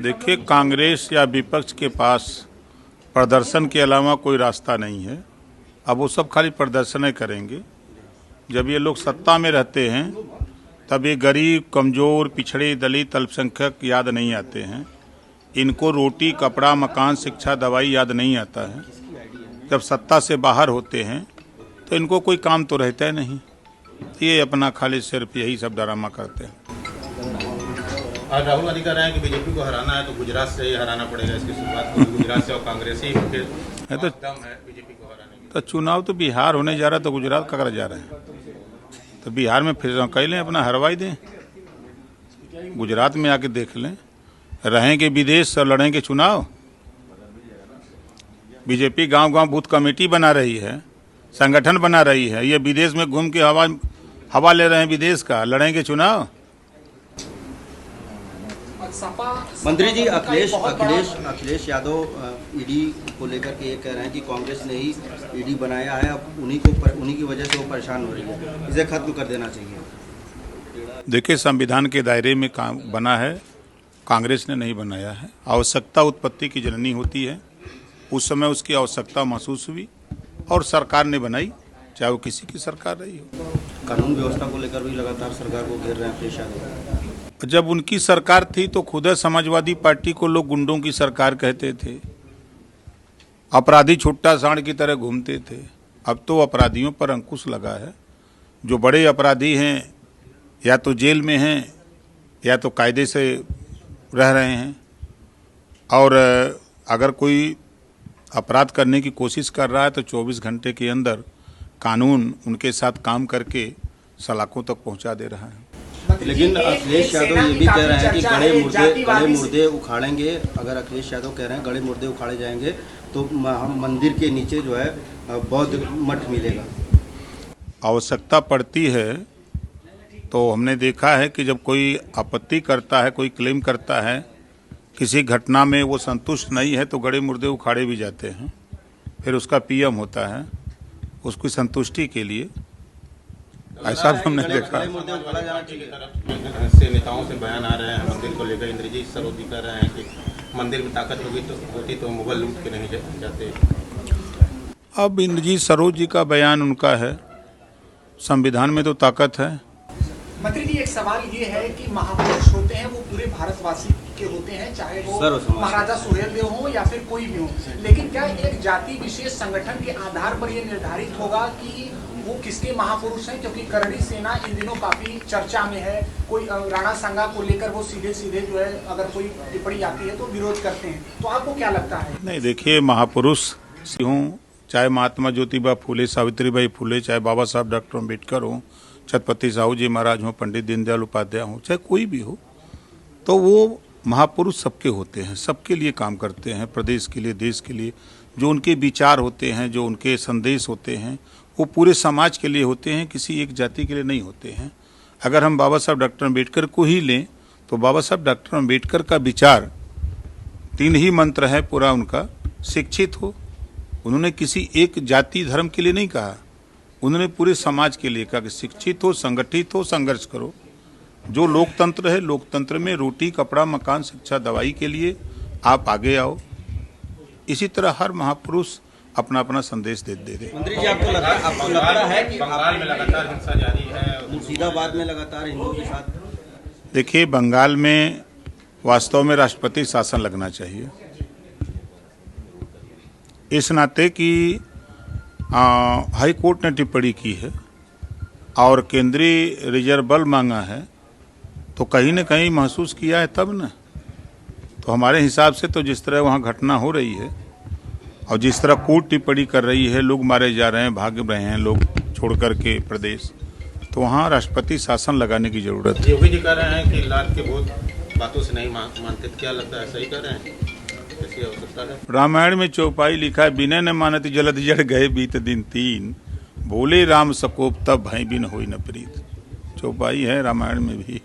देखिए, कांग्रेस या विपक्ष के पास प्रदर्शन के अलावा कोई रास्ता नहीं है। अब वो सब खाली प्रदर्शन करेंगे। जब ये लोग सत्ता में रहते हैं तब ये गरीब, कमज़ोर, पिछड़े, दलित, अल्पसंख्यक याद नहीं आते हैं। इनको रोटी, कपड़ा, मकान, शिक्षा, दवाई याद नहीं आता है। जब सत्ता से बाहर होते हैं तो इनको कोई काम तो रहता है नहीं। ये अपना खाली सिर्फ यही सब ड्रामा करते हैं। आज राहुल गांधी कह रहे हैं कि बीजेपी को हराना है तो गुजरात से ही हराना पड़ेगा। इसकी शुरुआत गुजरात से और कांग्रेस ही फिर है तो बीजेपी को हराने की। तो चुनाव तो बिहार होने जा रहा है, तो गुजरात का कर जा रहे हैं। तो बिहार में फिर कह लें, अपना हरवाई दें, गुजरात में आके देख लें। रहेंगे विदेश और लड़ेंगे चुनाव। बीजेपी गांव-गांव बूथ कमेटी बना रही है, संगठन बना रही है। ये विदेश में घूम के हवा ले रहे हैं विदेश का, लड़ेंगे चुनाव। मंत्री जी, अखिलेश यादव ईडी को लेकर के ये कह रहे हैं कि कांग्रेस ने ही ईडी बनाया है, अब उन्हीं की वजह से वो परेशान हो रही है, इसे खत्म कर देना चाहिए। देखिए, संविधान के दायरे में काम बना है, कांग्रेस ने नहीं बनाया है। आवश्यकता उत्पत्ति की जननी होती है। उस समय उसकी आवश्यकता महसूस हुई और सरकार ने बनाई, चाहे वो किसी की सरकार रही हो। कानून व्यवस्था को लेकर भी लगातार सरकार को घेर रहे हैं अखिलेश यादव। जब उनकी सरकार थी तो खुद समाजवादी पार्टी को लोग गुंडों की सरकार कहते थे। अपराधी छुट्टा सांड की तरह घूमते थे। अब तो अपराधियों पर अंकुश लगा है। जो बड़े अपराधी हैं या तो जेल में हैं या तो कायदे से रह रहे हैं, और अगर कोई अपराध करने की कोशिश कर रहा है तो 24 घंटे के अंदर कानून उनके साथ काम करके सलाखों तक पहुंचा दे रहा है। लेकिन अखिलेश यादव ये भी कह रहे हैं कि गड़े मुर्दे उखाड़ेंगे। अगर अखिलेश यादव कह रहे हैं गड़े मुर्दे उखाड़े जाएंगे तो मंदिर के नीचे जो है बौद्ध मठ मिलेगा। आवश्यकता पड़ती है तो हमने देखा है कि जब कोई आपत्ति करता है, कोई क्लेम करता है किसी घटना में, वो संतुष्ट नहीं है तो गड़े मुर्दे उखाड़े भी जाते हैं। फिर उसका पीएम होता है उसकी संतुष्टि के लिए। ऐसा हमने देखा। से नेताओं से बयान आ रहे हैं मंदिर को लेकर। इंद्रजीत सरोज जी कह रहे हैं कि मंदिर में ताकत होती तो मुगल लूट के नहीं जाते। अब इंद्रजीत सरोज जी का बयान उनका है, संविधान में तो ताकत है। मंत्री जी, एक सवाल ये है कि महापुरुष होते हैं वो पूरे भारतवासी के होते हैं, चाहे वो महाराजा सुहेलदेव हो या फिर कोई भी हो, लेकिन क्या एक जाति विशेष संगठन के आधार पर ये निर्धारित होगा कि वो किसके महापुरुष हैं? क्योंकि करणी सेना इन दिनों काफी चर्चा में है। कोई राणा सांगा को लेकर वो सीधे जो है अगर कोई टिप्पणी आती है तो विरोध करते हैं। तो आपको क्या लगता है? नहीं, देखिए, महापुरुष हूँ, चाहे महात्मा ज्योतिबा फूले, सावित्रीबाई फूले, चाहे बाबा साहब डॉक्टर अम्बेडकर हो, छत्रपति साहू जी महाराज हो, पंडित दीनदयाल उपाध्याय हो, चाहे कोई भी हो, तो वो महापुरुष सबके होते हैं, सबके लिए काम करते हैं, प्रदेश के लिए, देश के लिए। जो उनके विचार होते हैं, जो उनके संदेश होते हैं, वो पूरे समाज के लिए होते हैं, किसी एक जाति के लिए नहीं होते हैं। अगर हम बाबा साहब डॉक्टर अम्बेडकर को ही लें तो बाबा साहब डॉक्टर अम्बेडकर का विचार 3 ही मंत्र है पूरा उनका। शिक्षित हो, उन्होंने किसी एक जाति धर्म के लिए नहीं कहा, उन्होंने पूरे समाज के लिए कहा कि शिक्षित हो, संगठित हो, संघर्ष करो। जो लोकतंत्र है, लोकतंत्र में रोटी, कपड़ा, मकान, शिक्षा, दवाई के लिए आप आगे आओ। इसी तरह हर महापुरुष अपना अपना संदेश दे रहे। मंत्री जी, आपको लगता है कि बंगाल में लगातार हिंसा जारी है, मुर्शिदाबाद में लगातार हिंदुओं के साथ? देखिए, बंगाल में वास्तव में राष्ट्रपति शासन लगना चाहिए, इस नाते कि हाई कोर्ट ने टिप्पणी की है और केंद्रीय रिजर्व बल मांगा है, तो कहीं न कहीं महसूस किया है तब न। तो हमारे हिसाब से तो जिस तरह वहाँ घटना हो रही है और जिस तरह कोर्ट टिप्पणी कर रही है, लोग मारे जा रहे हैं, भाग रहे हैं लोग छोड़ करके प्रदेश, तो वहाँ राष्ट्रपति शासन लगाने की जरूरत है। योगी जी कह रहे हैं कि लात के बहुत बातों से नहीं मानते, क्या लगता है सही कह रहे हैं? कैसी आवश्यकता है? रामायण में चौपाई लिखा है, बिने न मानती जलद जड़ गए बीत दिन 3, बोले राम सकोप तब भय बिन होई न प्रीत। चौपाई है रामायण में भी।